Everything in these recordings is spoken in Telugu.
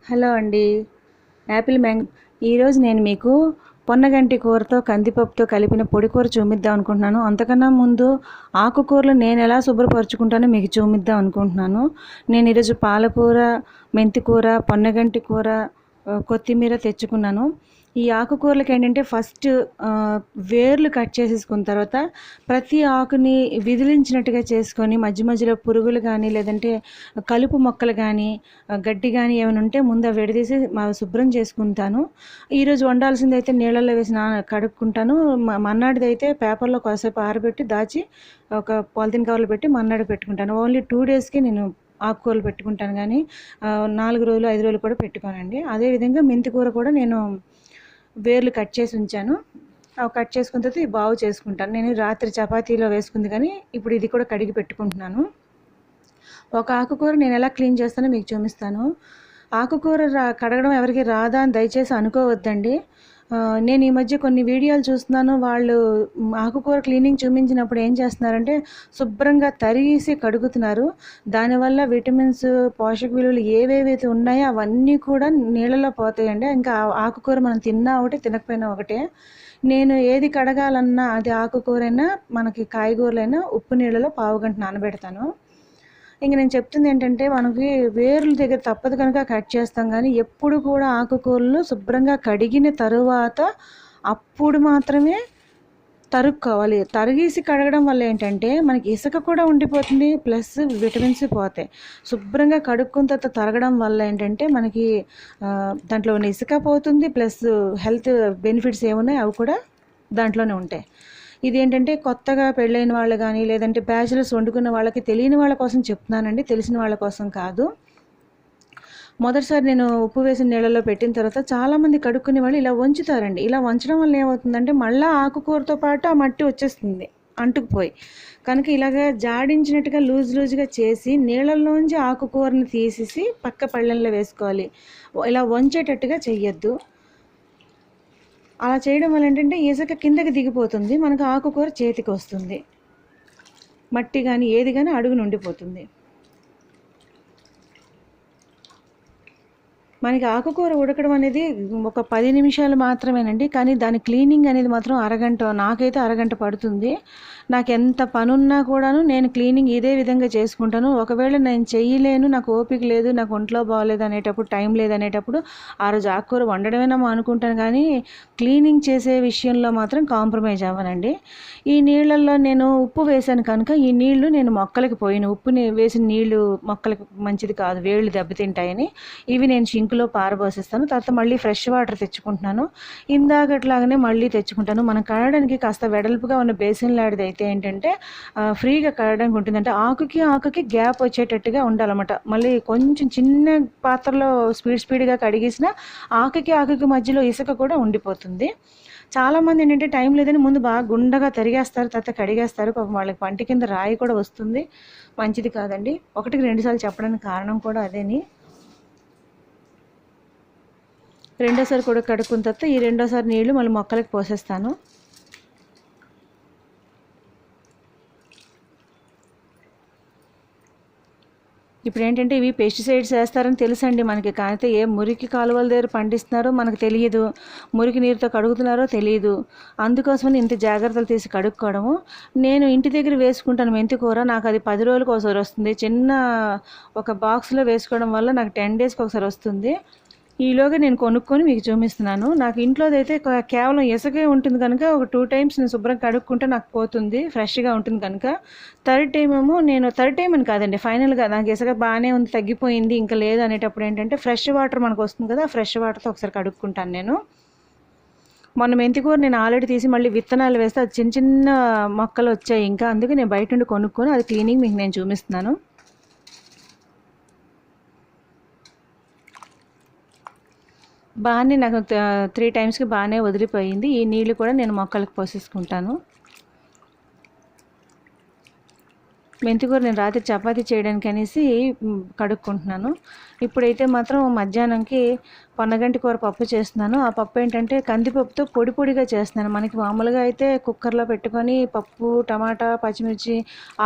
హలో అండి. యాపిల్ మ్యాంగో ఈరోజు నేను మీకు పొన్నగంటి కూరతో కందిపప్పుతో కలిపిన పొడి కూర చూపిద్దాం అనుకుంటున్నాను. అంతకన్నా ముందు ఆకుకూరలు నేను ఎలా శుభ్రపరచుకుంటానో మీకు చూపిద్దాం అనుకుంటున్నాను. నేను ఈరోజు పాలకూర, మెంతికూర, పొన్నగంటి కూర, కొత్తిమీర తెచ్చుకున్నాను. ఈ ఆకుకూరలకి ఏంటంటే ఫస్ట్ వేర్లు కట్ చేసేసుకున్న తర్వాత ప్రతి ఆకుని విదిలించినట్టుగా చేసుకొని మధ్య మధ్యలో పురుగులు కానీ లేదంటే కలుపు మొక్కలు కానీ గడ్డి కానీ ఏమైనా ఉంటే ముందు అవి విడదీసి శుభ్రం చేసుకుంటాను. ఈరోజు వండాల్సింది అయితే నీళ్ళల్లో వేసి కడుక్కుంటాను. మన్నాడిది అయితే పేపర్లో కాసేపు ఆరబెట్టి దాచి ఒక పాలిథిన్ కవర్లో పెట్టి మన్నాడు పెట్టుకుంటాను. ఓన్లీ 2 డేస్కి నేను ఆకుకూరలు పెట్టుకుంటాను, కానీ 4 రోజులు 5 రోజులు కూడా పెట్టుకోనండి. అదేవిధంగా మెంతికూర కూడా నేను వేర్లు కట్ చేసి ఉంచాను. అవి కట్ చేసుకున్న తర్వాత బాగు చేసుకుంటాను. నేను రాత్రి చపాతీలో వేసుకుంది, కానీ ఇప్పుడు ఇది కూడా కడిగి పెట్టుకుంటున్నాను. ఒక ఆకుకూర నేను ఎలా క్లీన్ చేస్తానో మీకు చూపిస్తాను. ఆకుకూర కడగడం ఎవరికి రాదా అని దయచేసి అనుకోవద్దండి. నేను ఈ మధ్య కొన్ని వీడియోలు చూస్తున్నాను. వాళ్ళు ఆకుకూర క్లీనింగ్ చూపించినప్పుడు ఏం చేస్తున్నారంటే శుభ్రంగా తరిగేసి కడుగుతున్నారు. దానివల్ల విటమిన్స్, పోషక విలువలు ఏవేవైతే ఉన్నాయో అవన్నీ కూడా నీళ్ళలో పోతాయండి. ఇంకా ఆకుకూర మనం తిన్నా ఒకటే, తినకపోయినా ఒకటే. నేను ఏది కడగాలన్నా, అది ఆకుకూరైనా మనకి కాయగూరలైనా ఉప్పు నీళ్ళలో పావుగంట నానబెడతాను. ఇంక నేను చెప్తుంది ఏంటంటే, మనకి వేర్ల దగ్గర తప్పదు కనుక కట్ చేస్తాం, కానీ ఎప్పుడు కూడా ఆకుకూరలు శుభ్రంగా కడిగిన తరువాత అప్పుడు మాత్రమే తరుక్కోవాలి. తరిగేసి కడగడం వల్ల ఏంటంటే మనకి ఇసుక కూడా ఉండిపోతుంది, ప్లస్ విటమిన్స్ పోతాయి. శుభ్రంగా కడుక్కున్న తర్వాత తరగడం వల్ల ఏంటంటే మనకి దాంట్లో ఉన్న ఇసుక పోతుంది, ప్లస్ హెల్త్ బెనిఫిట్స్ ఏమున్నాయి అవి కూడా దాంట్లోనే ఉంటాయి. ఇదేంటంటే కొత్తగా పెళ్ళైన వాళ్ళు కానీ లేదంటే బ్యాచిలర్స్ వండుకున్న వాళ్ళకి తెలియని వాళ్ళ కోసం చెప్తున్నానండి, తెలిసిన వాళ్ళ కోసం కాదు. మొదటిసారి నేను ఉప్పు వేసిన నీళ్ళలో పెట్టిన తర్వాత చాలామంది కడుక్కునే వాళ్ళు ఇలా వంచుతారండి. ఇలా వంచడం వల్ల ఏమవుతుందంటే మళ్ళీ ఆకుకూరతో పాటు ఆ మట్టి వచ్చేస్తుంది అంటుకుపోయి. కనుక ఇలాగ జాడించినట్టుగా లూజ్గా చేసి నీళ్ళల్లోంచి ఆకుకూరని తీసేసి పక్క పళ్ళెంలో వేసుకోవాలి. ఇలా వంచేటట్టుగా చెయ్యొద్దు. అలా చేయడం వల్ల ఏంటంటే ఇసుక కిందకి దిగిపోతుంది, మనకు ఆకుకూర చేతికి వస్తుంది. మట్టి కానీ ఏది కానీ అడుగున ఉండిపోతుంది. మనకి ఆకుకూర ఉడకడం అనేది ఒక 10 నిమిషాలు మాత్రమేనండి, కానీ దాని క్లీనింగ్ అనేది మాత్రం అరగంట, నాకైతే అరగంట పడుతుంది. నాకు ఎంత పనున్నా కూడాను నేను క్లీనింగ్ ఇదే విధంగా చేసుకుంటాను. ఒకవేళ నేను చెయ్యలేను, నాకు ఓపిక లేదు, నాకు ఒంట్లో బాగోలేదు అనేటప్పుడు, టైం లేదనేటప్పుడు ఆ రోజు ఆకుకూర వండడమేమో అనుకుంటాను, కానీ క్లీనింగ్ చేసే విషయంలో మాత్రం కాంప్రమైజ్ అవ్వనండి. ఈ నీళ్ళల్లో నేను ఉప్పు వేసాను కనుక ఈ నీళ్లు నేను మొక్కలకి పోయిన ఉప్పుని వేసిన నీళ్లు మొక్కలకి మంచిది కాదు, వేళ్ళు దెబ్బతింటాయని ఇవి నేను షింకులో పారబోసేస్తాను. తర్వాత మళ్ళీ ఫ్రెష్ వాటర్ తెచ్చుకుంటున్నాను. ఇందాకట్లాగానే మళ్ళీ తెచ్చుకుంటాను. మనం కడగడానికి కాస్త వెడల్పుగా ఉన్న బేసిన్ లాంటిది అయితే ఏంటంటే ఫ్రీగా కడగడానికి ఉంటుంది. అంటే ఆకుకి గ్యాప్ వచ్చేటట్టుగా ఉండాలన్నమాట. మళ్ళీ కొంచెం చిన్న పాత్రలో స్పీడ్గా కడిగేసిన ఆకుకి మధ్యలో ఇసుక కూడా ఉండిపోతుంది. చాలామంది ఏంటంటే టైం లేదని ముందు బాగా గుండగా తరిగేస్తారు, తర్వాత కడిగేస్తారు. పాపం వాళ్ళకి పంటి కింద రాయి కూడా వస్తుంది, మంచిది కాదండి. 1కి 2 సార్లు చెప్పడానికి కారణం కూడా అదేని. రెండోసారి కూడా కడుక్కున్న తర్వాత ఈ రెండోసారి నీళ్లు మళ్ళీ మొక్కలకి పోసేస్తాను. ఇప్పుడు ఏంటంటే ఇవి పెస్టిసైడ్స్ వేస్తారని తెలుసండి మనకి, కానీ ఏ మురికి కాలువల దగ్గర పండిస్తున్నారో మనకు తెలియదు, మురికి నీరుతో కడుగుతున్నారో తెలియదు. అందుకోసమని ఇంత జాగ్రత్తలు తీసి కడుక్కోవడము. నేను ఇంటి దగ్గర వేసుకుంటాను మెంతికూర, నాకు అది 10 రోజులకు ఒకసారి వస్తుంది. చిన్న ఒక బాక్స్లో వేసుకోవడం వల్ల నాకు 10 డేస్కి ఒకసారి వస్తుంది. ఈలోగా నేను కొనుక్కొని మీకు చూపిస్తున్నాను. నాకు ఇంట్లోదైతే కేవలం ఇసుకే ఉంటుంది కనుక ఒక 2 టైమ్స్ నేను శుభ్రం కడుక్కుంటే నాకు పోతుంది, ఫ్రెష్గా ఉంటుంది కనుక. థర్డ్ టైం అని కాదండి, ఫైనల్గా నాకు ఇసుక బాగానే ఉంది, తగ్గిపోయింది, ఇంకా లేదు అనేటప్పుడు ఏంటంటే ఫ్రెష్ వాటర్ మనకు వస్తుంది కదా, ఆ ఫ్రెష్ వాటర్తో ఒకసారి కడుక్కుంటాను నేను. మొన్న మెంతికూర నేను ఆల్రెడీ తీసి మళ్ళీ విత్తనాలు వేస్తే అది చిన్న చిన్న మొక్కలు వచ్చాయి, ఇంకా అందుకే నేను బయట నుండి కొనుక్కొని అది క్లీనింగ్ మీకు నేను చూపిస్తున్నాను. బాగానే నాకు 3 టైమ్స్కి బాగానే వదిలిపోయింది. ఈ నీళ్లు కూడా నేను మొక్కలకు పోసేసుకుంటాను. మెంతికూర నేను రాత్రి చపాతీ చేయడానికి అనేసి కడుక్కుంటున్నాను. ఇప్పుడైతే మాత్రం మధ్యాహ్నంకి పొన్నగంటి కూర పప్పు చేస్తున్నాను. ఆ పప్పు ఏంటంటే కందిపప్పుతో పొడి పొడిగా చేస్తున్నాను. మనకి మామూలుగా అయితే కుక్కర్లో పెట్టుకొని పప్పు, టమాటా, పచ్చిమిర్చి,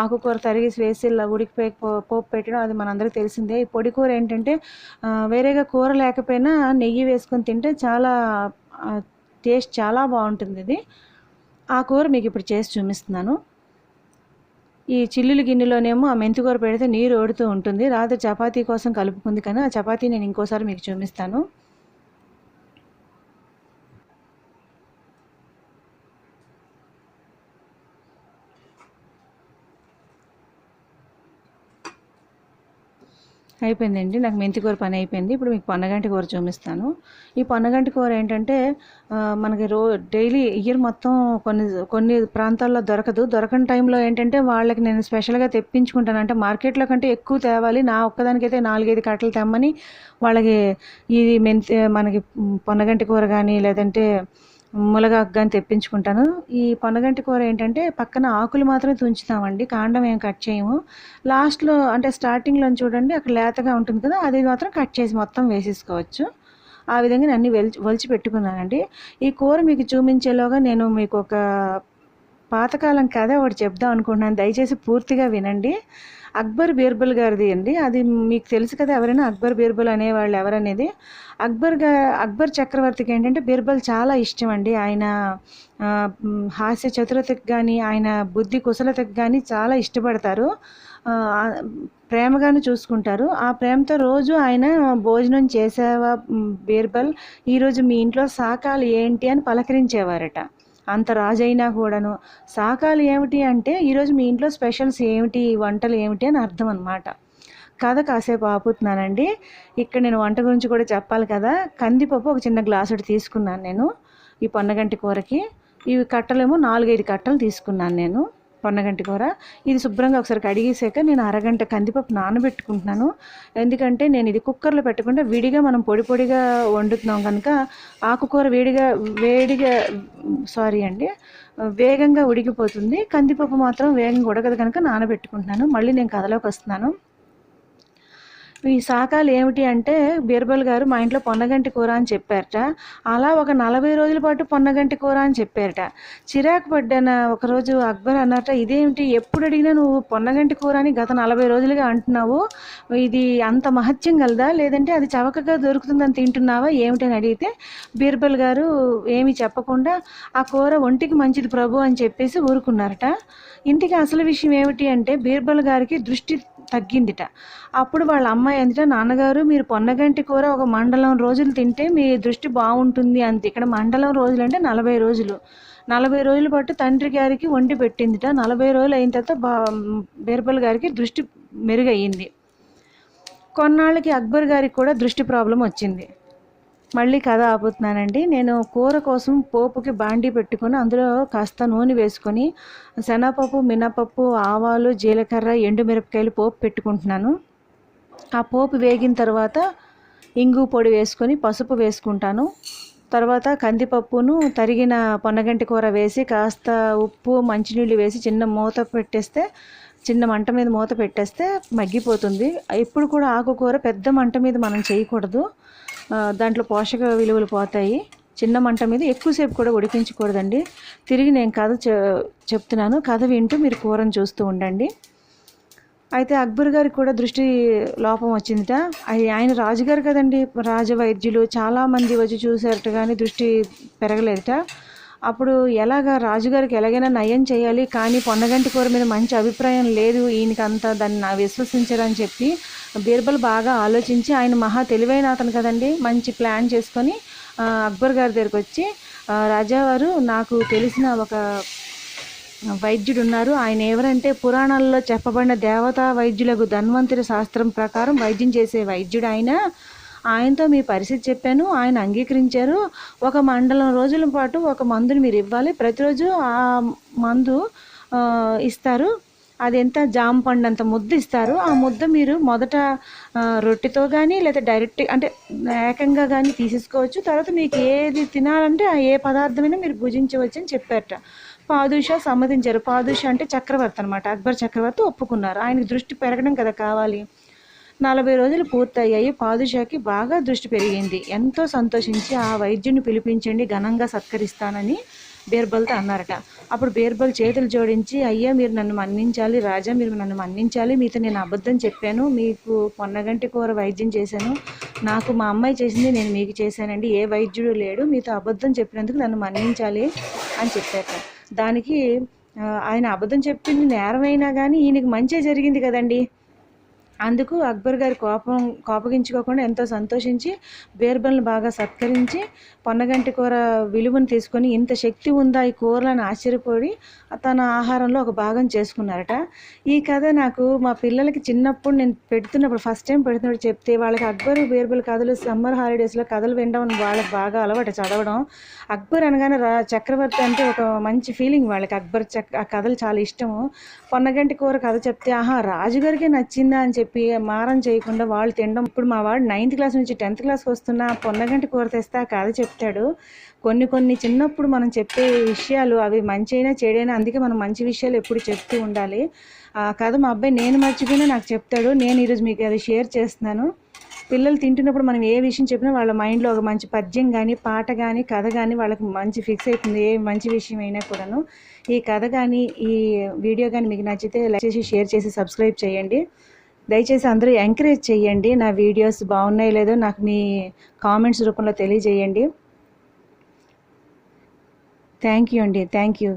ఆకుకూర తరిగేసి వేసి ఇలా ఉడికిపోయి పోపు పెట్టడం అది మనందరికీ తెలిసిందే. ఈ పొడి కూర ఏంటంటే వేరేగా కూర లేకపోయినా నెయ్యి వేసుకొని తింటే చాలా టేస్ట్ చాలా బాగుంటుంది ఇది. ఆ కూర మీకు ఇప్పుడు చేసి చూపిస్తున్నాను. ఈ చిల్లులు గిన్నెలోనేమో ఆ మెంతికూర పెడితే నీరు ఓడుతూ ఉంటుంది. రాత్రి చపాతీ కోసం కలుపుకుంది కానీ ఆ చపాతీ నేను ఇంకోసారి మీకు చూపిస్తాను. అయిపోయిందండి. నాకు మెంతికూర పని అయిపోయింది. ఇప్పుడు మీకు పొన్నగంటి కూర చూపిస్తాను. ఈ పొన్నగంటి కూర ఏంటంటే మనకి డైలీ ఇయర్ మొత్తం కొన్ని కొన్ని ప్రాంతాల్లో దొరకదు. దొరకని టైంలో ఏంటంటే వాళ్ళకి నేను స్పెషల్గా తెప్పించుకుంటాను. అంటే మార్కెట్లో కంటే ఎక్కువ తేవాలి. నా ఒక్కదానికైతే 4-5 కట్టలు తెమ్మని వాళ్ళకి ఇది మనకి పొన్నగంటి కూర కానీ లేదంటే ములగాకు కానీ తెప్పించుకుంటాను. ఈ పొన్నగంటి కూర ఏంటంటే పక్కన ఆకులు మాత్రమే తుంచుతామండి, కాండం ఏం కట్ చేయము. లాస్ట్లో అంటే స్టార్టింగ్లో చూడండి అక్కడ లేతగా ఉంటుంది కదా, అది మాత్రం కట్ చేసి మొత్తం వేసేసుకోవచ్చు. ఆ విధంగా నేను అన్నీ ఒలిచి పెట్టుకున్నానండి. ఈ కూర మీకు చూపించేలోగా నేను మీకు ఒక పాతకాలం కథ ఒకటి చెప్దాం అనుకుంటున్నాను. దయచేసి పూర్తిగా వినండి. అక్బర్ బీర్బల్ గారిది అండి. అది మీకు తెలుసు కదా, ఎవరైనా అక్బర్ బీర్బల్ అనేవాళ్ళు ఎవరనేది. అక్బర్ చక్రవర్తికి ఏంటంటే బీర్బల్ చాలా ఇష్టం అండి. ఆయన హాస్య చతురతకు కానీ ఆయన బుద్ధి కుశలతకు కానీ చాలా ఇష్టపడతారు. ప్రేమగానే చూసుకుంటారు. ఆ ప్రేమతో రోజు ఆయన భోజనం చేసేవా బీర్బల్, ఈరోజు మీ ఇంట్లో శాకాలు ఏంటి అని పలకరించేవారట. అంత రాజైనా కూడాను. శాకాలు ఏమిటి అంటే ఈరోజు మీ ఇంట్లో స్పెషల్స్ ఏమిటి, వంటలు ఏమిటి అని అర్థం అన్నమాట. కథ కాసేపు ఆపుతున్నానండి. ఇక్కడ నేను వంట గురించి కూడా చెప్పాలి కదా. కందిపప్పు ఒక చిన్న గ్లాసుడు తీసుకున్నాను నేను ఈ పొన్నగంటి కూరకి. ఇవి కట్టలేమో 4-5 కట్టలు తీసుకున్నాను నేను పొన్నగంటి కూర. ఇది శుభ్రంగా ఒకసారి కడిగేసాక నేను అరగంట కందిపప్పు నానబెట్టుకుంటున్నాను. ఎందుకంటే నేను ఇది కుక్కర్లో పెట్టకుండా విడిగా మనం పొడి పొడిగా వండుతున్నాం కనుక ఆకుకూర వేగంగా ఉడికిపోతుంది. కందిపప్పు మాత్రం వేగంగా ఉడకదు కనుక నానబెట్టుకుంటున్నాను. మళ్ళీ నేను కథలోకి వస్తున్నాను. ఈ శాకాలు ఏమిటి అంటే బీర్బల్ గారు మా ఇంట్లో పొన్నగంటి కూర అని చెప్పారట. అలా ఒక 40 రోజుల పాటు పొన్నగంటి కూర అని చెప్పారట. చిరాకు పడ్డాను ఒకరోజు. అక్బర్ అన్నట, ఇదేమిటి ఎప్పుడు అడిగినా నువ్వు పొన్నగంటి కూర అని గత 40 రోజులుగా అంటున్నావు, ఇది అంత మహత్యం కలదా, లేదంటే అది చవకగా దొరుకుతుందని తింటున్నావా ఏమిటని అడిగితే బీర్బల్ గారు ఏమీ చెప్పకుండా ఆ కూర ఒంటికి మంచిది ప్రభు అని చెప్పేసి ఊరుకున్నారట. ఇంటికి అసలు విషయం ఏమిటి అంటే బీర్బల్ గారికి దృష్టి తగ్గిందిట. అప్పుడు వాళ్ళ అమ్మాయి అందుట, నాన్నగారు మీరు పొన్నగంటి కూర ఒక మండలం రోజులు తింటే మీ దృష్టి బాగుంటుంది అంతే. ఇక్కడ మండలం రోజులు అంటే 40 రోజులు. 40 రోజుల పాటు తండ్రి గారికి వండి పెట్టిందిట. 40 రోజులు అయిన తర్వాత బీర్బల్ గారికి దృష్టి మెరుగయ్యింది. కొన్నాళ్ళకి అక్బర్ గారికి కూడా దృష్టి ప్రాబ్లం వచ్చింది. మళ్ళీ కథ ఆపుతున్నానండి. నేను కూర కోసం పోపుకి బాండీ పెట్టుకొని అందులో కాస్త నూనె వేసుకొని శనగపప్పు, మినపప్పు, ఆవాలు, జీలకర్ర, ఎండుమిరపకాయలు పోపు పెట్టుకుంటున్నాను. ఆ పోపు వేగిన తర్వాత ఇంగు పొడి వేసుకొని పసుపు వేసుకుంటాను. తర్వాత కందిపప్పును తరిగిన పొన్నగంటి కూర వేసి కాస్త ఉప్పు, మంచినీళ్ళు వేసి చిన్న మంట మీద మూత పెట్టేస్తే మగ్గిపోతుంది. ఇప్పుడు కూడా ఆకుకూర పెద్ద మంట మీద మనం చేయకూడదు, దాంట్లో పోషక విలువలు పోతాయి. చిన్న మంట మీద ఎక్కువసేపు కూడా ఉడికించకూడదండి. తిరిగి నేను కథ చెప్తున్నాను. కథ వింటూ మీరు కూరను చూస్తూ ఉండండి. అయితే అక్బర్ గారికి కూడా దృష్టి లోపం వచ్చిందిట. ఆయన రాజుగారు కదండి, రాజవైద్యులు చాలామంది వచ్చి చూసారట కానీ దృష్టి పెరగలేదట. అప్పుడు రాజుగారికి ఎలాగైనా నయం చేయాలి, కానీ పొన్నగంటి కూర మీద మంచి అభిప్రాయం లేదు, ఈయనకంతా దాన్ని విశ్వసించరని చెప్పి బీర్బల్ బాగా ఆలోచించి, ఆయన మహా తెలివైన అతను కదండి, మంచి ప్లాన్ చేసుకొని అక్బర్ గారి దగ్గరికి వచ్చి, రాజావారు నాకు తెలిసిన ఒక వైద్యుడు ఉన్నారు, ఆయన ఎవరంటే పురాణాల్లో చెప్పబడిన దేవతా వైద్యులకు ధన్వంతరి శాస్త్రం ప్రకారం వైద్యం చేసే వైద్యుడు ఆయనతో మీ పరిస్థితి చెప్పాను, ఆయన అంగీకరించారు. ఒక మండలం రోజుల పాటు ఒక మందుని మీరు ఇవ్వాలి, ప్రతిరోజు ఆ మందు ఇస్తారు, అది ఎంత జామ పండు అంత ముద్ద ఇస్తారు. ఆ ముద్ద మీరు మొదట రొట్టెతో కానీ లేదా డైరెక్ట్ అంటే ఏకంగా కానీ తీసేసుకోవచ్చు, తర్వాత మీకు ఏది తినాలంటే ఏ పదార్థమైనా మీరు భుజించవచ్చు అని చెప్పారట. పాదుషా సమ్మతించారు. పాదుషా అంటే చక్రవర్తి అనమాట, అక్బర్ చక్రవర్తి ఒప్పుకున్నారు. ఆయనకి దృష్టి పెరగడం కదా కావాలి. 40 రోజులు పూర్తయ్యాయి. పాదుషాకి బాగా దృష్టి పెరిగింది. ఎంతో సంతోషించి ఆ వైద్యుని పిలిపించండి, ఘనంగా సత్కరిస్తానని బీర్బల్తో అన్నారట. అప్పుడు బీర్బల్ చేతులు జోడించి, అయ్యా మీరు నన్ను మన్నించాలి, రాజా మీరు నన్ను మన్నించాలి, మీతో నేను అబద్ధం చెప్పాను, మీకు పొన్నగంటి కూర వైద్యం చేశాను, నాకు మా అమ్మాయి చేసింది నేను మీకు చేశానండి, ఏ వైద్యుడు లేడు, మీతో అబద్ధం చెప్పినందుకు నన్ను మన్నించాలి అని చెప్పారట. దానికి ఆయన అబద్ధం చెప్పింది నేరమైనా కానీ ఈయనకి మంచే జరిగింది కదండి. అందుకు అక్బర్ గారి కోపగించుకోకుండా ఎంతో సంతోషించి బీర్బల్ని బాగా సత్కరించి పొన్నగంటి కూర విలువను తీసుకొని ఇంత శక్తి ఉందా ఈ కూరలను ఆశ్చర్యపోయి తన ఆహారంలో ఒక భాగం చేసుకున్నారట. ఈ కథ నాకు మా పిల్లలకి చిన్నప్పుడు నేను పెడుతున్నప్పుడు ఫస్ట్ టైం పెడుతున్నప్పుడు చెప్తే వాళ్ళకి అక్బర్ బీర్బల్ కథలు సమ్మర్ హాలిడేస్లో కథలు వినడం వాళ్ళకి బాగా అలవాటు చదవడం. అక్బర్ అనగానే చక్రవర్తి అంటే ఒక మంచి ఫీలింగ్ వాళ్ళకి. ఆ కథలు చాలా ఇష్టము. పొన్నగంటి కూర కథ చెప్తే ఆహా రాజుగారికే నచ్చిందా అని చెప్పి మారం చేయకుండా వాళ్ళు తినడం. ఇప్పుడు మా వాడు 9th క్లాస్ నుంచి 10th క్లాస్కి వస్తున్న పొన్నగంటి కూర తెస్తే ఆ కథ చెప్తాడు. కొన్ని చిన్నప్పుడు మనం చెప్పే విషయాలు అవి మంచి అయినా చెడైనా, అందుకే మనం మంచి విషయాలు ఎప్పుడు చెప్తూ ఉండాలి. ఆ కథ మా అబ్బాయి నేను మర్చిపోయినా నాకు చెప్తాడు. నేను ఈరోజు మీకు అది షేర్ చేస్తున్నాను. పిల్లలు తింటున్నప్పుడు మనం ఏ విషయం చెప్పినా వాళ్ళ మైండ్లో ఒక మంచి పద్యం కానీ పాట కానీ కథ కానీ వాళ్ళకి మంచి ఫిక్స్ అవుతుంది, ఏ మంచి విషయం అయినా కూడాను. ఈ కథ కానీ ఈ వీడియో కానీ మీకు నచ్చితే లైక్ చేసి షేర్ చేసి సబ్స్క్రైబ్ చేయండి. దయచేసి అందరూ ఎంకరేజ్ చేయండి. నా వీడియోస్ బాగున్నాయో లేదో నాకు మీ కామెంట్స్ రూపంలో తెలియజేయండి. థ్యాంక్ యూ అండి. Thank you.